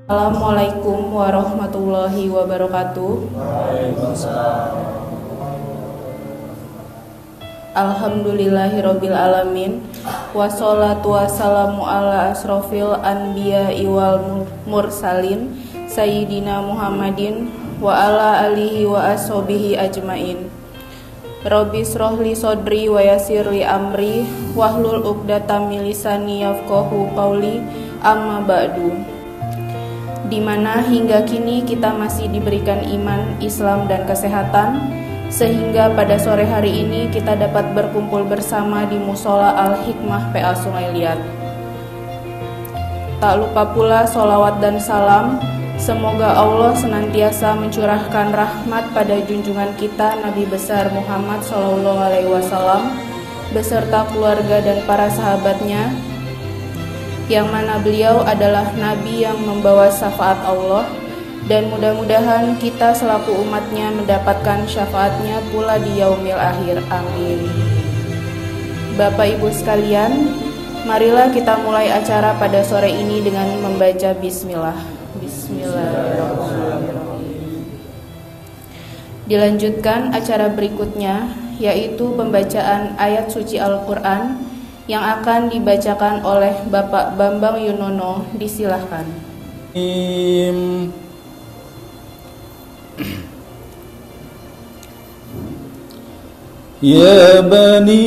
Assalamualaikum warahmatullahi wabarakatuh. Alhamdulillahirabbil alamin. Wassalatu wassalamu ala asrofil anbiya'i wal mursalin sayyidina Muhammadin wa ala alihi wa ashabihi ajmain. Rabbi shrahli sodri wa yassirli amri wahlul 'uqdatam min lisani yafqahu qawli. Amma ba'du. Di mana hingga kini kita masih diberikan iman, Islam dan kesehatan, sehingga pada sore hari ini kita dapat berkumpul bersama di Musola Al-Hikmah PA Sungai Liat. Tak lupa pula sholawat dan salam, semoga Allah senantiasa mencurahkan rahmat pada junjungan kita Nabi besar Muhammad SAW beserta keluarga dan para sahabatnya, yang mana beliau adalah Nabi yang membawa syafaat Allah, dan mudah-mudahan kita selaku umatnya mendapatkan syafaatnya pula di yaumil akhir. Amin. Bapak Ibu sekalian, marilah kita mulai acara pada sore ini dengan membaca bismillah. Bismillahirrahmanirrahim. Dilanjutkan acara berikutnya, yaitu pembacaan ayat suci Al-Quran yang akan dibacakan oleh Bapak Bambang Yunono. Disilahkan. Ya bani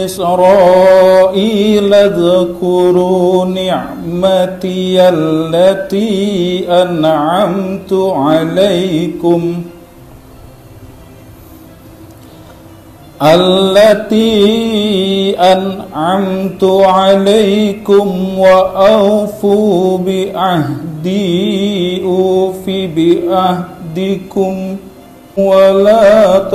Israil adhkuru ni'mati allati an'amtu alaikum wa awfu bi ahdi ufi bi ahdikum ولا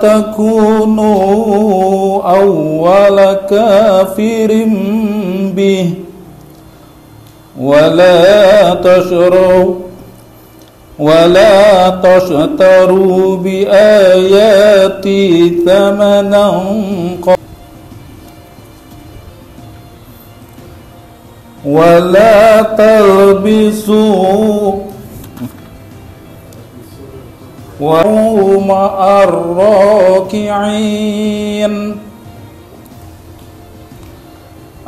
تكونوا أول كافر به ولا تشتروا بآياتي ثمنا ولا تلبسوا مع الراكعين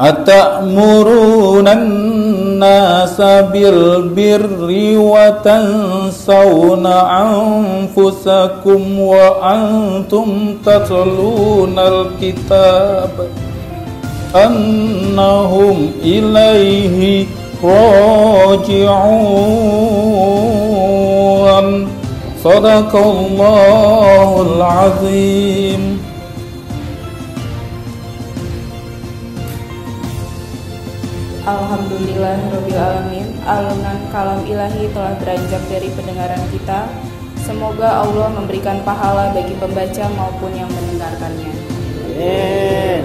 أتأمرون الناس بالبر وتنسون أنفسكم وأنتم تتلون الكتاب أنهم إليه راجعون صدق الله العظيم. Alhamdulillahirrabbilalamin. Alunan kalam ilahi telah beranjak dari pendengaran kita. Semoga Allah memberikan pahala bagi pembaca maupun yang mendengarkannya.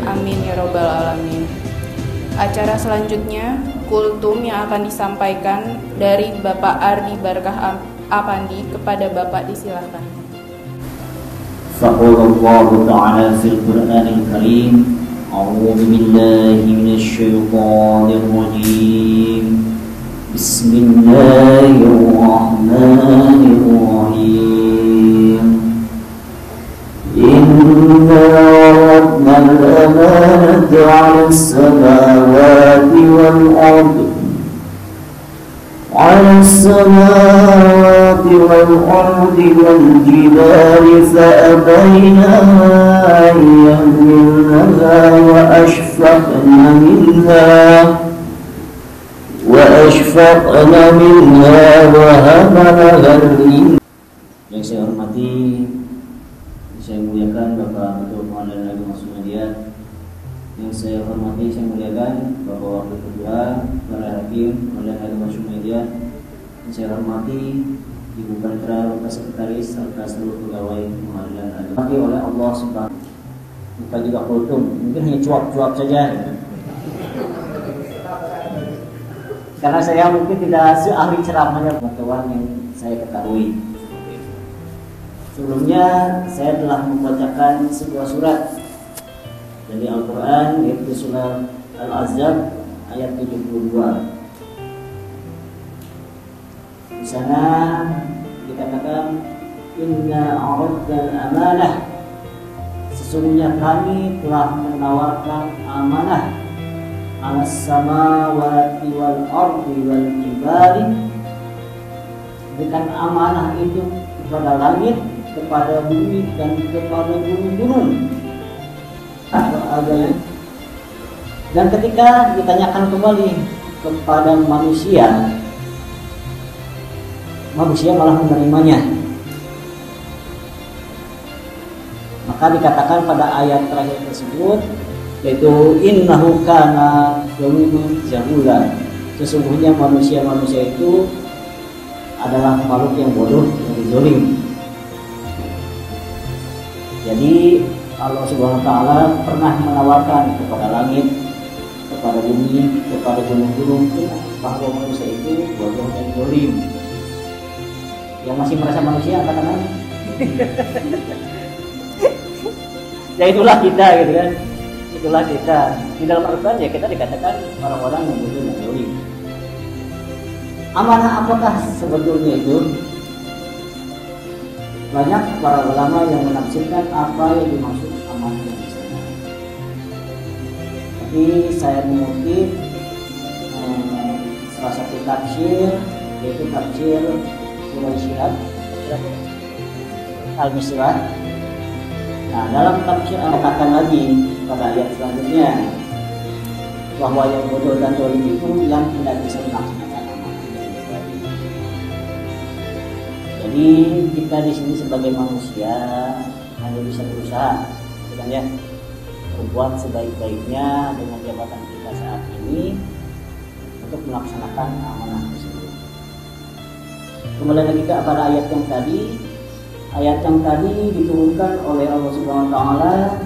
Amin ya robbal alamin. Acara selanjutnya kultum yang akan disampaikan dari Bapak Ardi Barkah Apandi. Kepada Bapak disilahkan. Faqalallahu ta'ala fil Qur'anil Karim. أعوذ بالله من الشيطان الرجيم بسم الله الرحمن الرحيم إنا عرضنا الأمانة على السماوات والأرض والجبال فأبين أن يحملنها وأشفقن منها وحملها الإنسان. Yang saya hormati, saya muliakan Bapak Ketua Pengadilan Agama Sungai Liat. Yang saya hormati, saya muliakan Bapak Wakil Ketua, para hakim Pengadilan Agama Sungai Liat. Yang saya hormati Ibu Panitra, Bapak Sekretaris, serta seluruh pegawai Pengadilan Agama. Diberkati oleh Allah Subhanahu. Bukan juga kultum, mungkin hanya cuap-cuap saja. Karena saya mungkin tidak seahli ceramahnya pengetahuan yang saya ketahui. Sebelumnya saya telah membacakan sebuah surat dari Al-Quran, yaitu surah Al-Ahzab ayat 72. Di sana dikatakan, Inna aradnal amanah, sesungguhnya kami telah menawarkan amanah alas samawati wal ardi wal jibali, berikan amanah itu kepada langit, kepada bumi, dan kepada gunung-gunung. Dan ketika ditanyakan kembali kepada manusia, manusia malah menerimanya. Maka dikatakan pada ayat terakhir tersebut, yaitu innahu kana zaluman jahula, sesungguhnya manusia-manusia itu adalah makhluk yang bodoh, yang zalim. Jadi Allah Subhanahu wa taala pernah menawarkan kepada langit, kepada bumi, kepada gunung-gunung bahwa manusia itu bodoh dan zalim. Yang masih merasa manusia katakan ya itulah kita, gitu kan. Itulah kita. Di dalam Al-Quran ya kita dikatakan orang-orang yang bodoh dan zalim. Amanah apakah sebetulnya itu? Banyak para ulama yang menafsirkan apa yang dimaksud amanah di sana. Tapi saya mengutip salah satu tafsir, yaitu tafsir Quraisyiyah Al-Misrah. Nah, dalam tafsir dikatakan lagi pada ayat selanjutnya bahwa yang bodoh dan zalim itu yang tidak bisa melaksanakan. Jadi kita di sini sebagai manusia hanya bisa berusaha, kan ya, berbuat sebaik-baiknya dengan jabatan kita saat ini untuk melaksanakan amanah tersebut. Kembali lagi pada ayat yang tadi diturunkan oleh Allah Subhanahu wa taala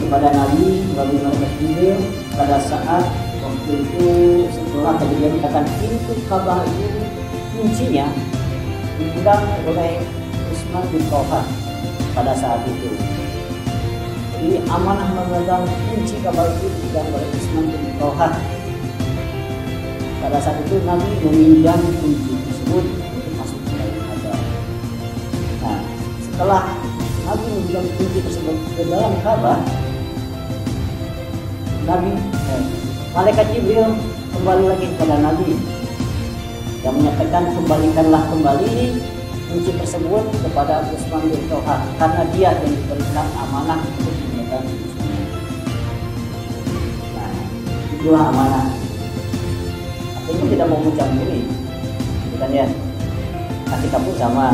kepada Nabi Muhammad pada saat waktu itu setelah kejadian dikatakan pintu Ka'bah itu kuncinya dipegang oleh Utsman bin Affan pada saat itu. Jadi amanah memegang kunci Ka'bah itu dipegang oleh Utsman bin Affan. Pada saat itu Nabi meminjam kunci tersebut untuk masuk ke dalam Ka'bah. Nah, setelah Nabi meminjam kunci tersebut ke dalam Ka'bah, malaikat Jibril kembali lagi kepada Nabi yang menyatakan kembalikanlah kembali kunci tersebut kepada Utsman bin Affan karena dia yang diberikan amanah untuk memegang kunci. Nah, itulah amanah. Artinya tidak mau mencampuri, bukan ya? Nah, kita pun sama,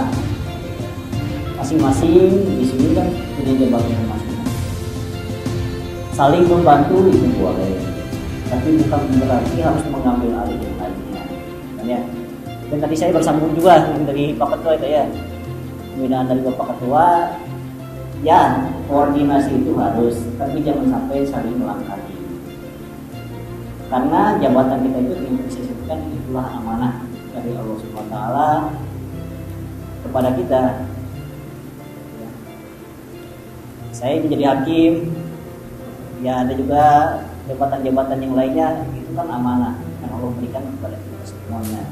masing-masing di sini kan punya jabatan masing-masing. Saling membantu itu boleh, tapi bukan berarti harus mengambil alih yang lainnya, kan ya? Dan tadi saya bersambung juga dari Pak Ketua itu ya, pembinaan dari Bapak Ketua, ya koordinasi itu harus, tapi jangan sampai saling melangkahi. Karena jabatan kita itu yang disebutkan itulah amanah dari Allah Subhanahu wa taala kepada kita. Saya menjadi hakim, ya ada juga jabatan-jabatan yang lainnya, itu kan amanah yang Allah berikan kepada kita semuanya.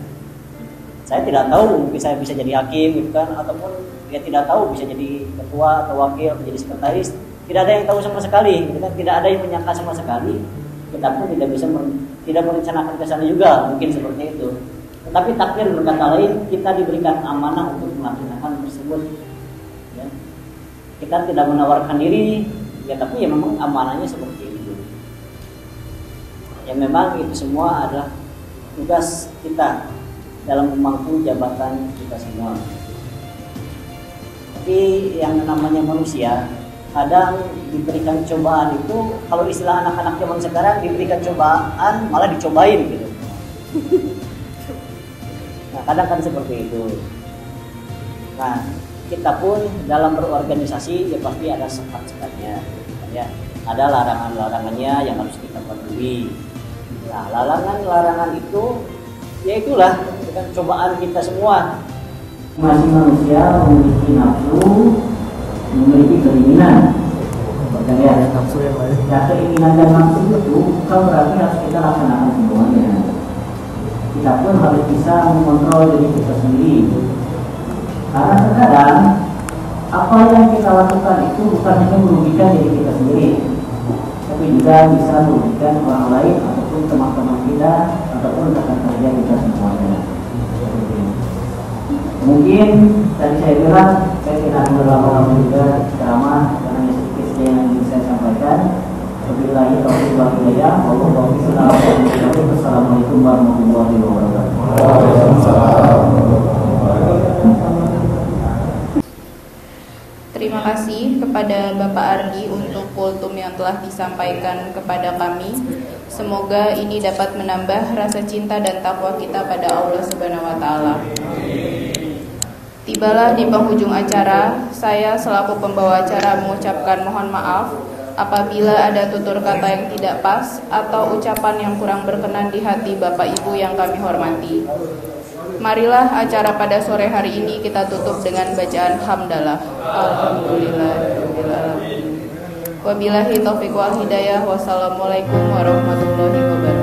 Saya tidak tahu mungkin saya bisa jadi hakim gitu kan, ataupun ya tidak tahu bisa jadi ketua atau wakil, menjadi sekretaris. Tidak ada yang tahu sama sekali, gitu kan? Tidak ada yang menyangka sama sekali. Kita pun tidak merencanakan ke sana juga, mungkin seperti itu. Tetapi takdir berkata lain, kita diberikan amanah untuk melaksanakan tersebut. Ya. Kita tidak menawarkan diri, ya tapi ya memang amanahnya seperti itu. Ya memang itu semua adalah tugas kita dalam memangku jabatan kita semua. Tapi yang namanya manusia kadang diberikan cobaan itu, kalau istilah anak-anak zaman sekarang, diberikan cobaan malah dicobain gitu. Nah kadang kan seperti itu. Nah kita pun dalam berorganisasi ya pasti ada sekat-sekatnya, ya. Ada larangan-larangannya yang harus kita patuhi. Nah larangan-larangan itu ya itulah bukan cobaan kita semua. Masing manusia memiliki nafsu, memiliki keinginan. Ya, keinginan dan nafsu itu bukan berarti harus kita laksanakan semuanya. Kita pun harus bisa mengontrol diri kita sendiri. Karena terkadang apa yang kita lakukan itu bukan hanya merugikan diri kita sendiri, tapi juga bisa merugikan orang lain ataupun teman-teman kita ataupun rekan kerja kita semuanya. Mungkin tadi saya bilang saya tidak berlama-lama juga ceramah karena sedikit saja yang ingin saya sampaikan. Wabillahi taufiq wal hidayah. Wassalamualaikum warahmatullahi wabarakatuh. Terima kasih kepada Bapak Ardi untuk kultum yang telah disampaikan kepada kami. Semoga ini dapat menambah rasa cinta dan takwa kita pada Allah Subhanahu wa taala. Tibalah di penghujung acara, saya selaku pembawa acara mengucapkan mohon maaf apabila ada tutur kata yang tidak pas atau ucapan yang kurang berkenan di hati Bapak Ibu yang kami hormati. Marilah acara pada sore hari ini kita tutup dengan bacaan hamdalah. Alhamdulillahirabbil alamin. Wabillahi taufiq wal hidayah. Wassalamualaikum warahmatullahi wabarakatuh.